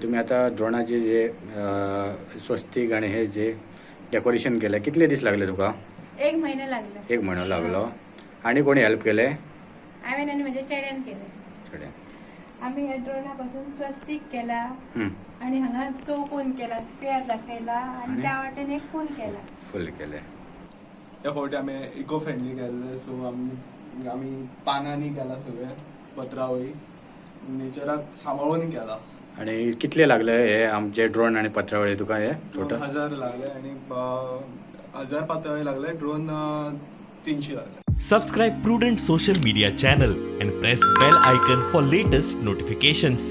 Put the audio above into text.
तुम्ही आता ड्रोनाचे जे स्वस्तिक आणि हे जे डेकोरेशन केलं कितले दीस लागले तुका? 1 महिना लागला. 1 महिना लागलो. आणि कोणी हेल्प केले? हांवें आनी म्हज्या चेड्यान केलें. आम्ही ह्या ड्रोनापासून स्वस्तिक केला आणि हांगा चौकोन केला, स्क्वेअर दाखयला आणि त्या वाटेन एक फुल केला. त्या फावटी आमी इको फ्रेंडली केल्ले, सो आमी पानांनी केला सगळे पत्रावळी, नेचराक सांबाळून केला. आणि कितले लागले हे आमचे ड्रोन आणि पत्रावळी तुका? हे टोटल 1000 लागले आणि 1000 पत्रावळी लागले, ड्रोन 300 लागले. Subscribe Prudent social media channel and press bell icon for latest notifications.